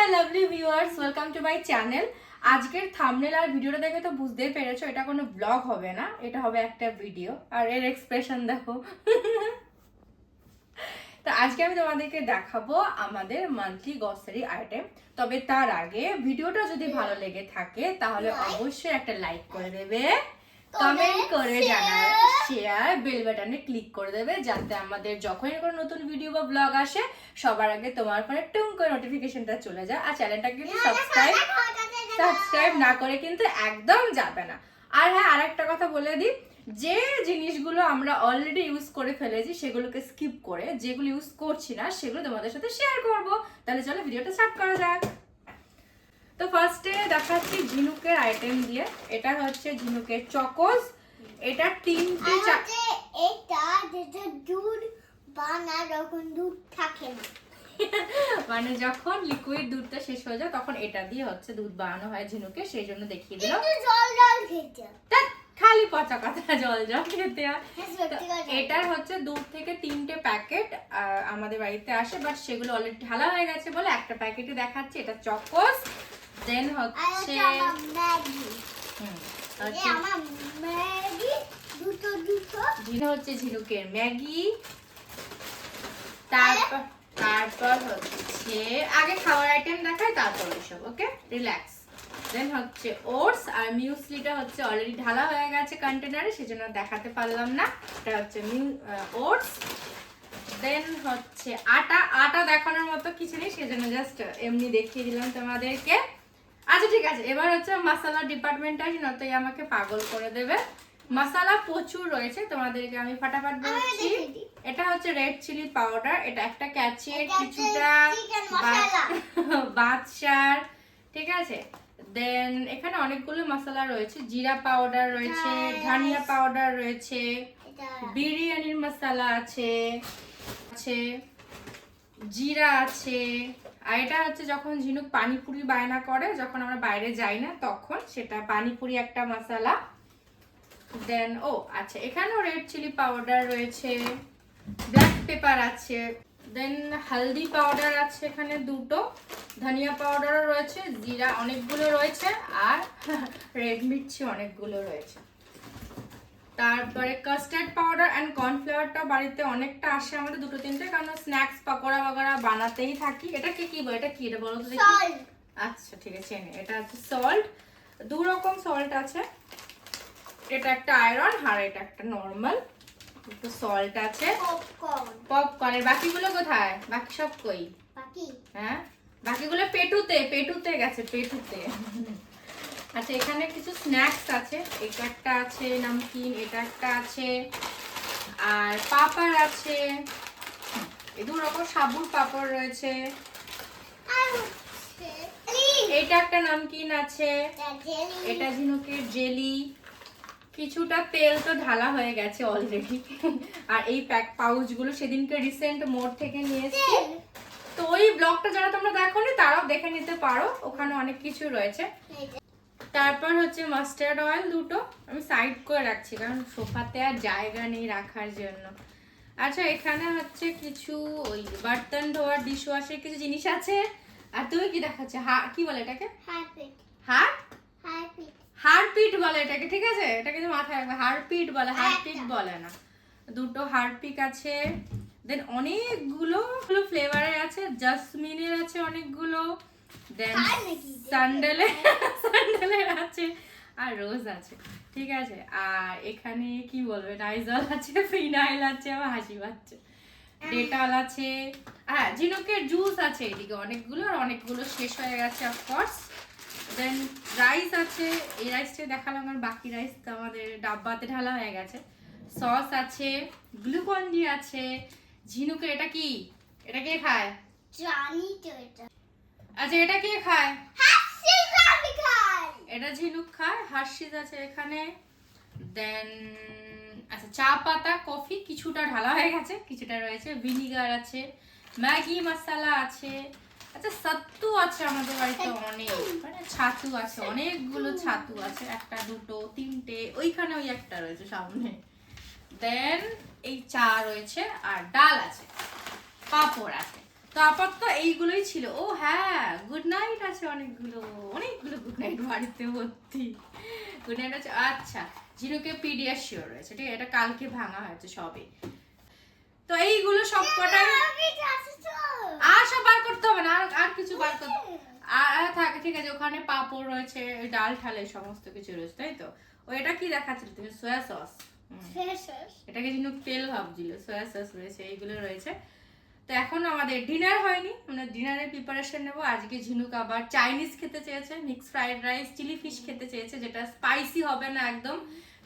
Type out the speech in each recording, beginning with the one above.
My lovely viewers, welcome to my channel. আজকের thumbnail আর ভিডিওটা দেখে তো বুঝতেই পেরেছো এটা কোনো ব্লগ হবে না, এটা হবে একটা ভিডিও। আর এর এক্সপ্রেশন দেখো। তো আজকে আমি তোমাদেরকে দেখাবো আমাদের মান্থলি গ্রসারি আইটেম। তবে তার আগে ভিডিওটা যদি ভালো লেগে থাকে তাহলে অবশ্যই একটা লাইক করে দেবে, কমেন্ট করে জানাবে, শেয়ার, বেল বাটনে ক্লিক করে দেবে, যাতে আমাদের যখনই কোনো নতুন ভিডিও বা ব্লগ আসে সবার আগে তোমার ফোনে টুং করে নোটিফিকেশনটা চলে যায়। আর চ্যানেলটাকে কিন্তু সাবস্ক্রাইব না করে কিন্তু একদম যাবে না। আর হ্যাঁ, আরেকটা কথা বলে দিই, যে জিনিসগুলো আমরা অলরেডি ইউজ করে ফেলেছি সেগুলোকে স্কিপ করে যেগুলো ইউজ করছি না সেগুলো তোমাদের সাথে শেয়ার করব। তাহলে চলো ভিডিওটা স্টার্ট করা যাক। তো ফার্স্টে দেখাচ্ছি ঝিনুকের আইটেম দিয়ে। এটা হচ্ছে ঝিনুকের চকোস। এটা তিনটে এটা যেটা দুধ বানায় যখন দুধ থাকে না, মানে যখন লিকুইড দুধটা শেষ হয়ে যায় তখন এটা দিয়ে হচ্ছে দুধ বানানো হয় ঝিনুকে, সেই জন্য দেখিয়ে দিলাম। জল জল খেতে খালি পচা কথা, জল জল খেতে হয়। এটার হচ্ছে 2 থেকে 3টে প্যাকেট আমাদের বাড়িতে আসে, বাট সেগুলো অলরেডি ঢালা হয়ে গেছে বলে একটা প্যাকেটে দেখাচ্ছি। এটা চকোস। দেন হচ্ছে ঝিনুকের ম্যাগি। তারপর হচ্ছে আগে খাওয়ার আইটেম দেখায় তারপর এসব, ওকে রিল্যাক্স। দেন হচ্ছে ওটস আর মিউসলিটা হচ্ছে অলরেডি ঢালা হয়ে গেছে কন্টেনারে, সেজন্য দেখাতে পারলাম না। এটা হচ্ছে ওটস। দেন হচ্ছে আটা দেখানোর মতো কিছু নেই, সেজন্য জাস্ট এমনি দেখিয়ে দিলাম তোমাদেরকে। আচ্ছা ঠিক আছে, এবার হচ্ছে মশলা ডিপার্টমেন্ট আসি, নয়তো আমাকে পাগল করে দেবে। মশলা প্রচুর রয়েছে, তোমাদেরকে আমি ফাটাফাট বলছি। এটা হচ্ছে রেড চিলি পাউডার, এটা একটা ক্যাচেট, কিছুটা বাদশার, ঠিক আছে। দেন এখানে অনেকগুলো মশলা রয়েছে, জিরা পাউডার রয়েছে, ধনিয়া পাউডার রয়েছে, বিরিয়ানির মশলা আছে, জিরা আছে। আর এটা হচ্ছে যখন ঝিনুক পানিপুরি বায়না করে, যখন আমরা বাইরে যাই না তখন, সেটা পানিপুরি একটা মশলা। দেন আচ্ছা, এখানেও রেড চিলি পাউডার রয়েছে, ব্ল্যাক পেপার আছে, দেন হলদি পাউডার আছে এখানে 2টো, ধনিয়া পাউডারও রয়েছে, জিরা অনেকগুলো রয়েছে, আর রেড মির্চি অনেকগুলো রয়েছে। তারপরে কাস্টার্ড পাউডার অ্যান্ড কর্নফ্লাওয়ারটা বাড়িতে অনেকটা আসে আমাদের, 2-3টে, কারণ স্ন্যাক্স পাকোড়া বাগড়া বানাতেই থাকি। এটা কি বল, এটা কি, এটা বলো তো দেখি। আচ্ছা ঠিক আছে, এটা হচ্ছে সল্ট। 2 রকম সল্ট আছে, এটা একটা আয়রন আর এটা একটা নরমাল। একটু সল্ট আছে, পপকর্ন। বাকিগুলো কোথায়? বাকি সব কই? হ্যাঁ, বাকিগুলো পেটুতে গেছে, পেটুতে। আচ্ছা, এখানে কিছু স্ন্যাক্স আছে, এটা একটা আছে নামকিন, এটা একটা আছে, আর পাপড় আছে। এই 2 রকম সাবুর পাপড় রয়েছে। এটা একটা নামকিন আছে, এটা ঝিনুকের জেলি। কিছুটা তেল তো ঢালা হয়ে গেছে অলরেডি। আর এই পাউচগুলো সেদিনকে রিসেন্ট মোড থেকে নিয়েছি, তো ওই ব্লগটা যারা তোমরা দেখোনি তারাও দেখে নিতে পারো, ওখানে অনেক কিছু রয়েছে। তারপর হচ্ছে মাস্টার্ড অয়েল 2টো, আমি সাইড করে রাখছি কারণ সোফাতে আর জায়গা নেই রাখার জন্য। আচ্ছা, এখানে হচ্ছে কিছু ওই বার্তন ধোয়ার ডিশ ওয়াশের কিছু জিনিস আছে। আর তুমি কি দেখাচ্ছে? কি বলে এটাকে? হারপিট বলে এটাকে, ঠিক আছে, এটা কিন্তু মাথায় রাখবে, হারপিট বলে, হারপিক বলে না। 2টো হারপিক আছে। দেন অনেকগুলো ফ্লেভারের আছে, জাসমিনের আছে অনেকগুলো, দেন স্যান্ডেলের আছে, আর রোজ আছে, ঠিক আছে। আর এখানে কি বলবে, নাইজল আছে, ফিনাইল আছে, আমার হাসি পাচ্ছে, ডেটল আছে। হ্যাঁ, ঝিনুকের জুস আছে এদিকে অনেকগুলো, আর অনেকগুলো শেষ হয়ে গেছে অফকোর্স। দেন রাইস আছে, এই রাইসটা দেখালাম, আর বাকি রাইস তো আমাদের ডাব্বাতে ঢালা হয়ে গেছে। সস আছে, গ্লুকন ডি আছে। ঝিনুকের এটা কি, এটা কে খায়? জানি তো এটা। আচ্ছা, এটা কে খায়? এটা ঝিনুক খায়। হার্শিস আছে এখানে। দেন আচ্ছা, চা পাতা, কফি কিছুটা ঢালা হয়ে গেছে, কিছুটা রয়েছে, ভিনিগার আছে, ম্যাগি মশলা আছে। আচ্ছা, সত্তু আছে আমাদের বাড়িতে অনেক, মানে ছাতু আছে, অনেকগুলো ছাতু আছে, 1, 2, 3টে, ওইখানে ওই একটা রয়েছে সামনে। দেন এই চা রয়েছে, আর ডাল আছে, পাঁপড় আছে। তো আপাতত এইগুলোই ছিল। ও হ্যাঁ, গুড নাইট আছে অনেকগুলো গুড নাইট বাড়িতে ভর্তি। গুড নাইট আছে। আচ্ছা, জিরোকে পিডিয়াশিওর রয়েছে, ঠিক আছে, এটা কালকে ভাঙা হয়েছে সবই। তো এইগুলো সব কটাই আর সব বার করতে হবে না, আর কিছু বার করতে আর থাকে, ঠিক আছে। ওখানে পাঁপড় রয়েছে, ডাল ঠাল এই সমস্ত কিছু রয়েছে, তাই তো। ও এটা কি দেখাচ্ছিল তুমি? সোয়া সস। এটাকে ঝিনুক তেল ভাবছিল। সোয়া সস রয়েছে, এইগুলো রয়েছে। তো এখন আমাদের ডিনার হয়নি, আমরা ডিনারের প্রিপারেশন নেব। আজকে ঝিনুক আবার চাইনিজ খেতে চেয়েছে, mix fried rice, chilli fish খেতে চেয়েছে, যেটা স্পাইসি হবে না একদম,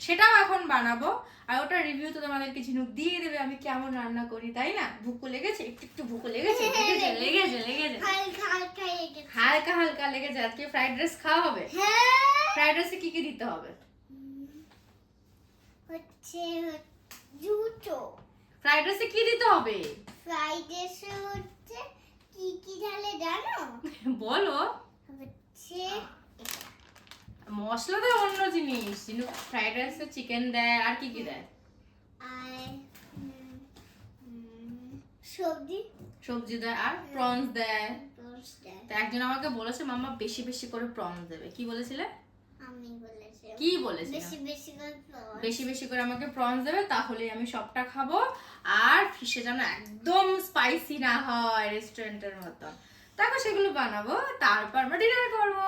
সেটাও এখন বানাবো। আর ওটা রিভিউ তো তোমাদেরকে ঝিনুক দিয়ে দেবে আমি কেমন রান্না করি, তাই না? ভুকু লেগেছে, একটু ভুকু লেগেছে, লেগেছে হালকা হালকা লেগেছে। আজকে ফ্রাইড রাইস খাওয়া হবে। ফ্রাইড রাইসে কি কি দিতে হবে? ফ্রাইড রাইসে কি দিতে হবে? ফ্রাইড রাইসে হচ্ছে কি কি ঢালে জানো? বলো। হচ্ছে মশলা তো অন্য জিনিস। ঝিনুক ফ্রাইড রাইসে চিকেন দেয়, আর কি কি দেয়? আর সবজি সবজি দেয়, আর প্রনস দেয়। রোস্ট দেয়। তো একজন আমাকে বলেছে মাম্মা বেশি বেশি করে প্রনস দেবে। কি বলেছিলে? আমি বলেছি কি বলেছিলে? বেশি বেশি করে খাওয়া। বেশি বেশি করে আমাকে প্রনস দেবে, তাহলে আমি সবটা খাবো। আর ফিশে যেন একদম স্পাইসি না হয় রেস্টুরেন্টের মতন। তারপর সেগুলো বানাবো, তারপর আমরা ডিনার করবো।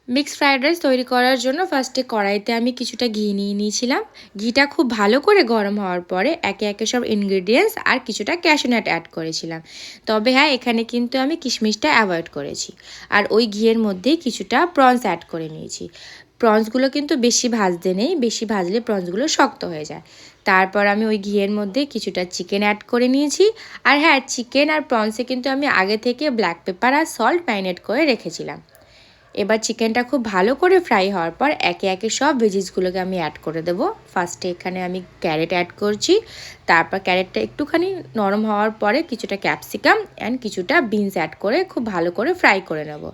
মিক্সড ফ্রাইড রাইস তৈরি করার জন্য ফার্স্টে কড়াইতে আমি কিছুটা ঘি নিয়ে নিয়েছিলাম। ঘিটা খুব ভালো করে গরম হওয়ার পরে একে একে সব ইনগ্রেডিয়েন্টস আর কিছুটা ক্যাশু নাট অ্যাড করেছিলাম। তবে হ্যাঁ, এখানে কিন্তু আমি কিশমিশটা অ্যাভয়েড করেছি। আর ওই ঘিয়ের মধ্যেই কিছুটা প্রনস অ্যাড করে নিয়েছি। প্রনসগুলো কিন্তু বেশি ভাজতে নেই, বেশি ভাজলে প্রনসগুলো শক্ত হয়ে যায়। তারপর আমি ওই ঘিয়ের মধ্যে কিছুটা চিকেন অ্যাড করে নিয়েছি। আর হ্যাঁ, চিকেন আর প্রনসে কিন্তু আমি আগে থেকে ব্ল্যাক পেপার আর সল্ট ম্যারিনেট করে রেখেছিলাম। এবার চিকেনটা খুব ভালো করে ফ্রাই হওয়ার পর একে একে সব ভেজিসগুলোকে আমি অ্যাড করে দেবো। ফার্স্টে এখানে আমি ক্যারেট অ্যাড করছি। তারপর ক্যারেটটা একটুখানি নরম হওয়ার পরে কিছুটা ক্যাপসিকাম অ্যান্ড কিছুটা বিনস অ্যাড করে খুব ভালো করে ফ্রাই করে নেব।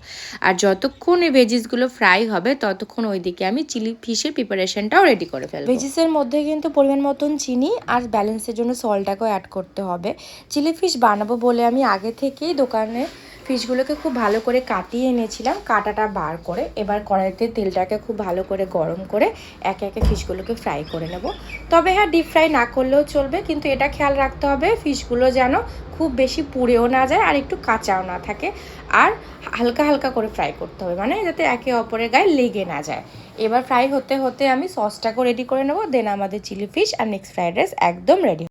আর যতক্ষণ এই ভেজিসগুলো ফ্রাই হবে ততক্ষণ ওইদিকে আমি চিলি ফিশের প্রিপারেশনটাও রেডি করে ফেলবো। ভেজিসের মধ্যে কিন্তু পরিমাণ মতন চিনি আর ব্যালেন্সের জন্য সল্টটাকেও অ্যাড করতে হবে। চিলি ফিশ বানাবো বলে আমি আগে থেকেই দোকানে ফিশগুলোকে খুব ভালো করে কাটিয়ে এনেছিলাম, কাটাটা বার করে। এবার কড়াইতে তেলটাকে খুব ভালো করে গরম করে একে একে ফিশগুলোকে ফ্রাই করে নেব। তবে হ্যাঁ, ডিপ ফ্রাই না করলেও চলবে, কিন্তু এটা খেয়াল রাখতে হবে ফিশগুলো যেন খুব বেশি পুড়েও না যায় আর একটু কাঁচাও না থাকে। আর হালকা হালকা করে ফ্রাই করতে হবে, মানে যাতে একে অপরের গায়ে লেগে না যায়। এবার ফ্রাই হতে হতে আমি সসটাকেও রেডি করে নেব। দেন আমাদের চিলি ফিশ আর মিক্সড ফ্রাইড রাইস একদম রেডি।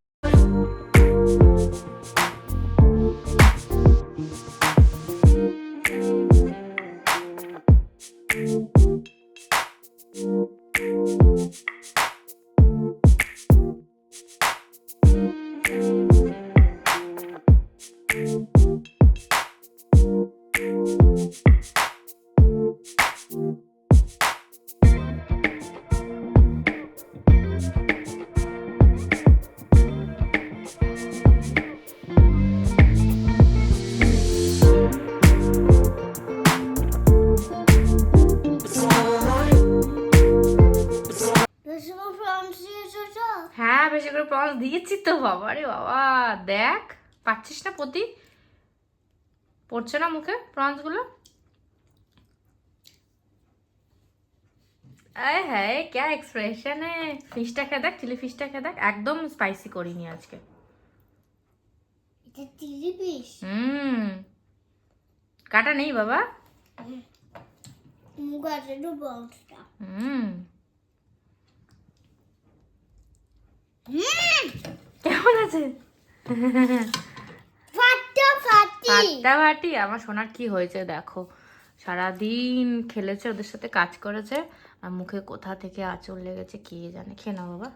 হ্যাঁ, বেশি করে প্রনস দিয়েছি তো বাবা। রে বাবা, দেখ পাচ্ছিস না প্রতি, পড়ছে না মুখে প্রনসগুলো। আয় হ্যাঁ, क्या एक्सप्रेशन है। ফিশটা খেয়ে দেখ, চিলি ফিশটা খেয়ে দেখ, একদম স্পাইসি করিনি আজকে। এটা চিলি ফিশ। কাটা নেই বাবা। মুখ আছে তো বংশটা। কেমন আছে? ফাটাফাটি। আমার সোনার কি হয়েছে দেখো, সারাদিন খেলেছে, ওদের সাথে কাজ করেছে, আর মুখে কোথা থেকে আঁচড় লেগেছে কে জানে। খেয়ে নাও বাবা।